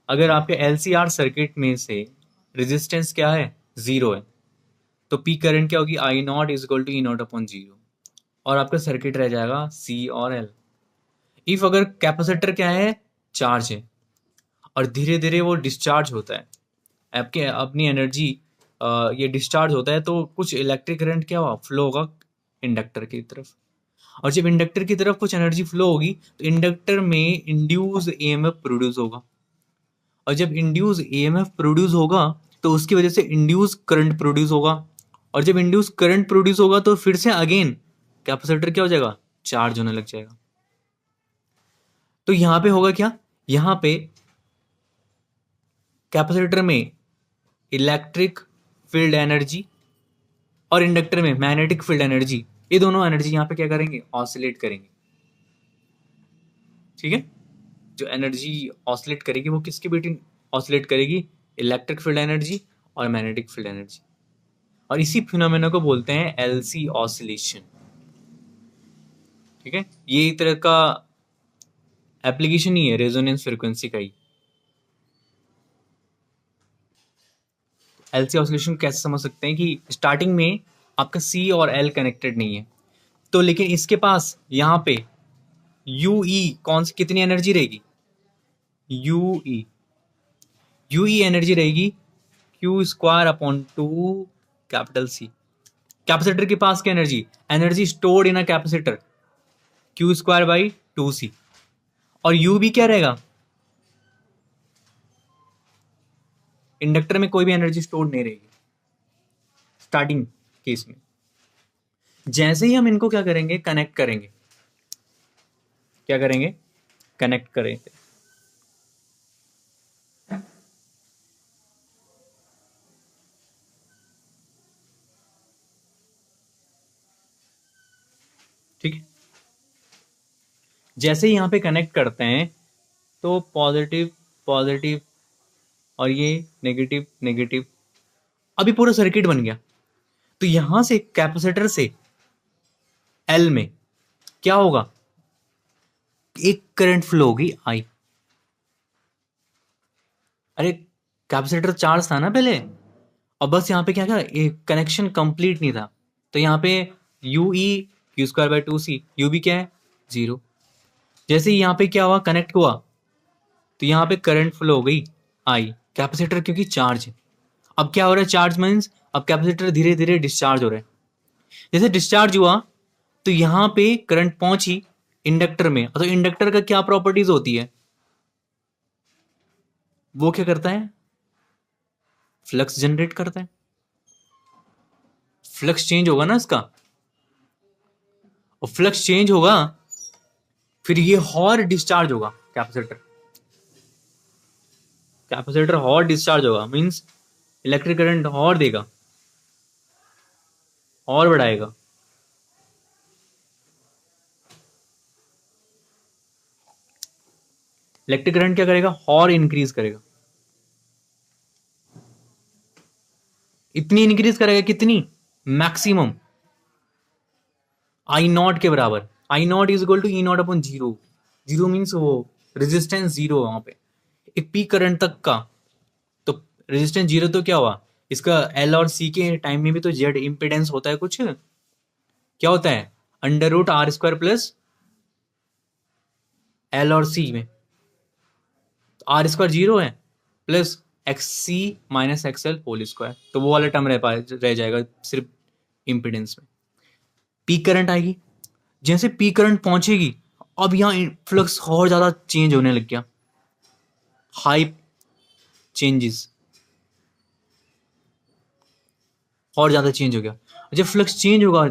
अगर आपके LCR circuit में से रेजिस्टेंस क्या है, 0 है, तो पीक करंट क्या होगी, I naught is equal to E naught upon 0, और आपका सर्किट रह जाएगा C और L। इफ अगर कैपेसिटर क्या है, चार्ज है, और धीरे धीरे वो डिस्चार्ज होता है, आपके अपनी एनर्जी ये डिस्चार्ज होता है, तो कुछ इलेक्ट्रिक करंट क्या हुआ, फ्लो होगा इंडक्टर की तरफ, और जब इंडक्टर की तरफ कुछ एनर्जी फ्लो होगी तो इंडक्टर में इंड्यूस EMF प्रोड्यूस होगा, और जब इंड्यूस EMF प्रोड्यूस होगा तो उसकी वजह से इंड्यूस करंट प्रोड्यूस होगा, और जब इंड्यूस करंट प्रोड्यूस होगा तो फिर से अगेन कैपेसिटर क्या हो जाएगा, चार्ज होने लग जाएगा। तो यहां पे होगा क्या, यहां पे कैपेसिटर में इलेक्ट्रिक फील्ड एनर्जी और इंडक्टर में मैग्नेटिक फील्ड एनर्जी, ये दोनों एनर्जी यहां पे क्या करेंगे, ऑसिलेट करेंगे। ठीक है, जो एनर्जी ऑसिलेट करेगी वो किसके बिटवीन ऑसिलेट करेगी, इलेक्ट्रिक फील्ड एनर्जी और मैग्नेटिक फील्ड एनर्जी, और इसी फिनोमेना को बोलते हैं LC ऑसिलेशन। ठीक है, ये एक तरह का एप्लीकेशन ही है रेजोनेंस फ्रीक्वेंसी का ही। LC ऑसिलेशन कैसे समझ सकते हैं कि स्टार्टिंग में आपका C और L कनेक्टेड नहीं है, तो लेकिन इसके पास यहाँ पे UE कौन सी कितनी एनर्जी रहेगी, UE एनर्जी रहेगी Q² upon 2 capital C। Capacitor के पास क्या energy stored in a capacitor Q²/2C, और U भी क्या रहेगा, इंडक्टर में कोई भी एनर्जी स्टोर्ड नहीं रहेगी स्टार्टिंग केस में। जैसे ही हम इनको क्या करेंगे, कनेक्ट करेंगे, क्या करेंगे, कनेक्ट करेंगे, ठीक है, जैसे ही यहाँ पे कनेक्ट करते हैं तो पॉजिटिव पॉजिटिव और ये नेगेटिव नेगेटिव, अभी पूरा सर्किट बन गया। तो यहां से कैपेसिटर से L में क्या होगा, एक करंट फ्लो होगी I। अरे कैपेसिटर चार्ज था ना पहले, और बस यहाँ पे क्या था, एक कनेक्शन कंप्लीट नहीं था, तो यहाँ पे UE Q²/2C, U भी क्या है, 0। जैसे ही यहाँ पे क्या हुआ, कनेक्ट हुआ, तो यहाँ पे करंट फ्लो हो गई I, कैपेसिटर क्योंकि चार्ज है। अब क्या हो रहा है, चार्ज मीन्स अब कैपेसिटर धीरे धीरे डिस्चार्ज हो रहा है। जैसे डिस्चार्ज हुआ तो यहाँ पे करंट पहुंची इंडक्टर में, तो इंडक्टर का क्या प्रॉपर्टीज होती है, वो क्या करता है, फ्लक्स जनरेट करता है, फ्लक्स चेंज होगा ना इसका, और फ्लक्स चेंज होगा फिर ये और डिस्चार्ज होगा कैपेसिटर, कैपेसिटर और डिस्चार्ज होगा मींस इलेक्ट्रिक करंट और देगा और बढ़ाएगा। इलेक्ट्रिक करंट क्या करेगा, और इंक्रीज करेगा, इतनी इंक्रीज करेगा कितनी, मैक्सिमम आई नॉट के बराबर। I naught is equal to E naught upon 0। 0 means वो रेजिस्टेंस 0 है वहां पे एक पीक करंट तक का, तो रेजिस्टेंस 0 तो क्या हुआ, इसका L और C के टाइम में भी तो जेड इम्पिडेंस होता है, कुछ क्या होता है, √R² प्लस L और C में, R² 0 है plus XC minus XL whole square, तो वो वाला टर्म रह जाएगा सिर्फ इम्पिडेंस में। पीक करंट आएगी, जैसे पीक करंट पहुंचेगी अब यहाँ फ्लक्स और ज्यादा चेंज होने लग गया, हाई चेंजेस और ज्यादा चेंज हो गया। जब फ्लक्स चेंज होगा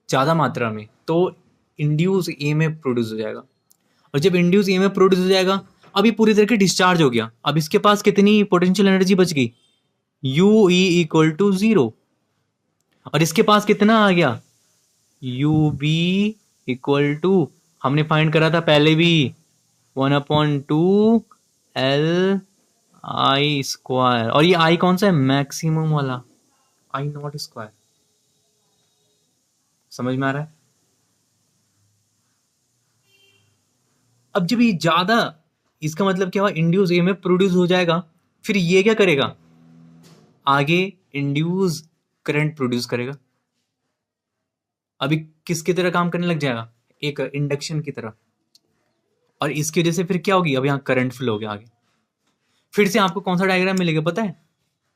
ज्यादा मात्रा में तो इंड्यूस EMF प्रोड्यूस हो जाएगा, और जब इंड्यूस EMF प्रोड्यूस हो जाएगा, अभी पूरी तरह से डिस्चार्ज हो गया, अब इसके पास कितनी पोटेंशियल एनर्जी बच गई, UE इक्वल टू 0, और इसके पास कितना आ गया, UB इक्वल टू, हमने फाइंड करा था पहले भी, 1/2 LI², और ये I कौन सा है, मैक्सिमम वाला I0²। समझ में आ रहा है। अब जब ये ज्यादा इसका मतलब क्या हुआ, इंड्यूस ईएमएफ प्रोड्यूस हो जाएगा, फिर ये क्या करेगा, आगे इंड्यूस करंट प्रोड्यूस करेगा। अभी किसकी तरह काम करने लग जाएगा, एक इंडक्शन की तरह, और इसकी वजह से फिर क्या होगी, अब यहाँ करंट फ्लो हो गया आगे। फिर से आपको कौन सा डायग्राम मिलेगा पता है,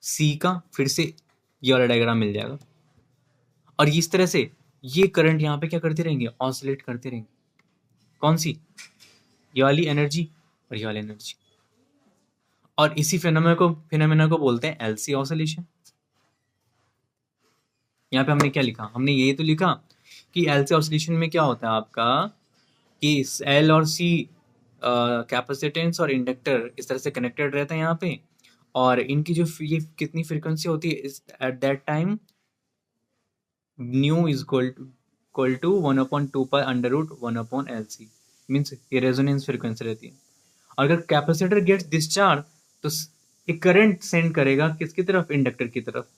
सी का, फिर से ये वाला डायग्राम मिल जाएगा, और इस तरह से ये करंट यहाँ पे क्या करते रहेंगे, ऑसिलेट करते रहेंगे। कौन सी, ये वाली एनर्जी और ये वाली एनर्जी, और इसी फिनोमेना को बोलते हैं एलसी ऑसिलेशन। यहाँ पे हमने क्या लिखा, हमने ये तो लिखा कि एलसी ऑसिलेशन में क्या होता है आपका, कि एल और सी कैपेसिटेंस और इंडक्टर इस तरह से कनेक्टेड रहता है यहाँ पे, और इनकी जो ये कितनी फ्रीक्वेंसी होती है at that time, nu is equal to 1/2 pi under root 1/LC, means ये रेजोनेंस फ्रीक्वेंसी रहती है। और अगर कैपेसिटर गेट्स डिस्चार्ज तो एक करंट सेंड करेगा किसकी तरफ, इंडक्टर की तरफ,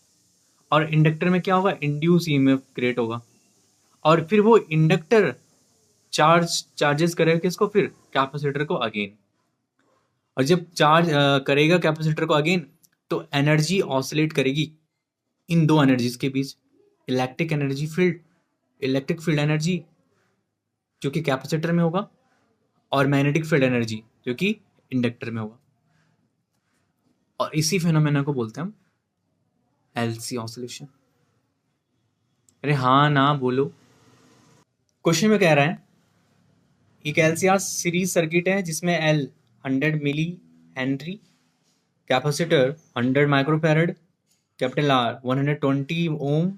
और इंडक्टर में क्या होगा, इंड्यूस ईएमएफ क्रिएट होगा, और फिर वो इंडक्टर चार्जेस करेगा किसको, फिर कैपेसिटर को अगेन, और जब चार्ज करेगा कैपेसिटर को अगेन तो एनर्जी ऑसिलेट करेगी इन दो एनर्जीज के बीच, इलेक्ट्रिक फील्ड एनर्जी जो कि कैपेसिटर में होगा, और मैग्नेटिक फील्ड एनर्जी जो कि इंडक्टर में होगा, और इसी फिनोमेना को बोलते हैं हम एलसी ऑसिलेशन। अरे हाँ ना बोलो, क्वेश्चन में कह रहा है एक एलसीआर सीरीज सर्किट है जिसमें L 100 milli henry, capacitor 100 microfarad, capital R 120 ohm,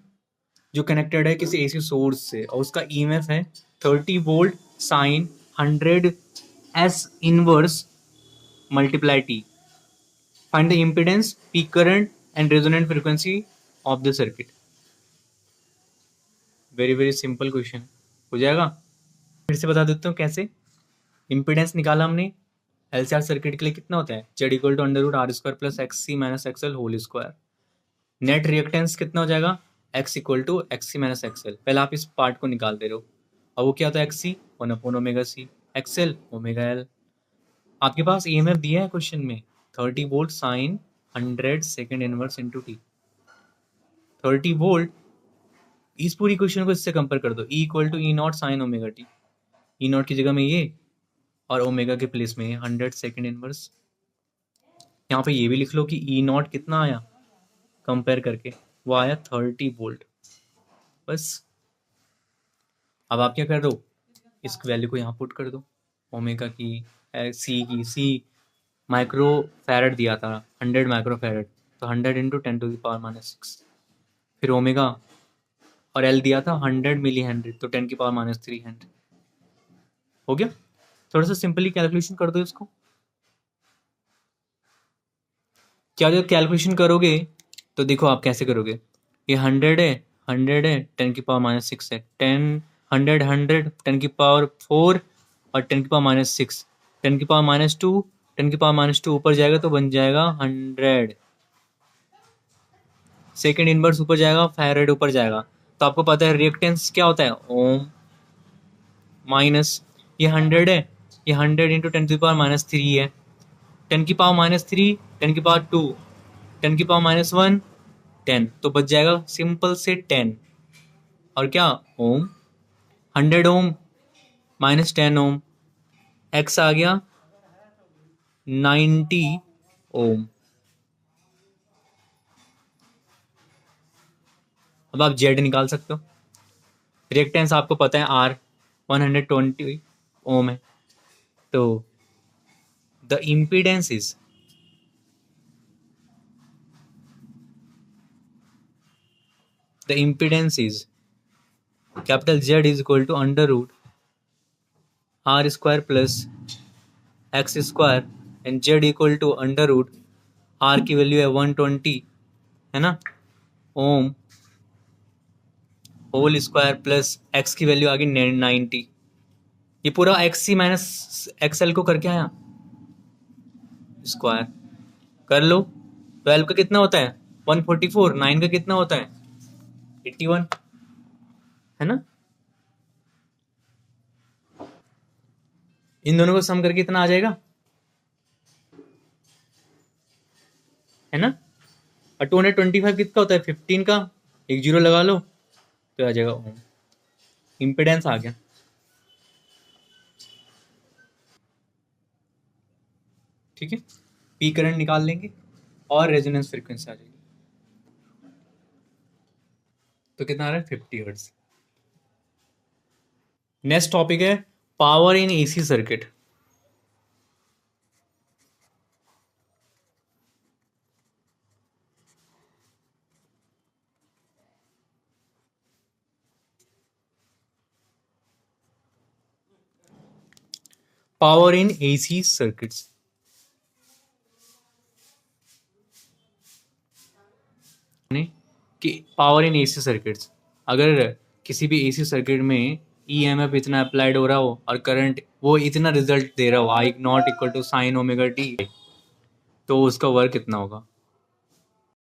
जो कनेक्टेड है किसी एसी सोर्स से, और उसका ईएमएफ है 30 volt sine 100 s inverse multiply t. Find the impedance, peak current and resonant frequency of the circuit. Very very simple question, हो जाएगा। फिर से बता देता हूँ कैसे। इम्पिडेंस निकाला हमने, एलसीआर सर्किट के लिए कितना होता है, Z equal to under root R square plus X C minus XL whole square. Net reactance कितना हो जाएगा, X equal to X C minus XL. पहले आप इस पार्ट को निकाल दे रहे हो, और वो क्या होता है, एक्स सी 1/ओमेगा सी, एक्सएल ओमेगा एल। आपके पास ईएमएफ दिया है क्वेश्चन में 30 volt sine 100 second inverse into t, 30 volt. इस पूरी क्वेश्चन को इससे कंपेयर कर दो, E equal to E naught sine omega t, E naught की जगह में ये और ओमेगा के प्लेस में 100 सेकेंड इनवर्स। यहाँ पे ये भी लिख लो कि ई नॉट कितना आया कंपेयर करके, वो आया 30 वोल्ट। बस अब आप क्या कर दो, इस वैल्यू को यहाँ पुट कर दो, ओमेगा की, सी माइक्रो फैरड दिया था 100 माइक्रो फैरड, तो 100 इंटू 10⁻⁻6, फिर ओमेगा और एल दिया था 100 मिली हेनरी, तो 10⁻³ हो गया। थोड़ा सा सिंपली कैलकुलेशन कर दो इसको। क्या जब कैलकुलेशन करोगे तो देखो आप कैसे करोगे, ये 100 है, 100 है, 10⁻⁻6 है, 10 100 100 10⁻⁴ और 10⁻⁻6, 10⁻⁻2, 10⁻⁻2 ऊपर जाएगा तो बन जाएगा 100, सेकेंड इनवर्स ऊपर जाएगा, फैरेड ऊपर जाएगा, तो आपको पता है रिएक्टेंस क्या होता है, ओम, माइनस ये 100 है, ये 100 इंटू 10⁻³ है, 10⁻³ 10⁻2 10⁻⁻1 10, तो बच जाएगा सिंपल से 10, और क्या ओम, 100 ओम माइनस 10 ओम, एक्स आ गया 90 ओम। अब आप जेड निकाल सकते हो, रिएक्टेंस आपको पता है आर 120 ओम है, तो the impedance is capital Z is equal to under root R square plus X square, and Z equal to under root, R की वैल्यू है 120 है ना, ohm whole square plus X की वैल्यू आ गई 90। ये पूरा एक्स सी माइनस एक्सएल को करके आया स्क्वायर, कर लो। 12 का कितना होता है 144, 9 का कितना होता है 81, है ना। इन दोनों को सम करके इतना आ जाएगा है ना। और 225 किसका होता है, 15 का, एक जीरो लगा लो तो आ जाएगा ओम। इम्पिडेंस आ गया। ठीक है, पी करंट निकाल लेंगे और रेजोनेंस फ्रीक्वेंसी आ जाएगी। तो कितना आ रहा है, 50 हर्ट्ज। नेक्स्ट टॉपिक है power in AC circuit. Power in AC circuits, कि पावर इन एसी सर्किट्स, अगर किसी भी एसी सर्किट में ईएमएफ इतना अप्लाइड हो रहा हो और करंट वो इतना रिजल्ट दे रहा हो, I naught equal to sine omega T, तो उसका वर्क कितना होगा।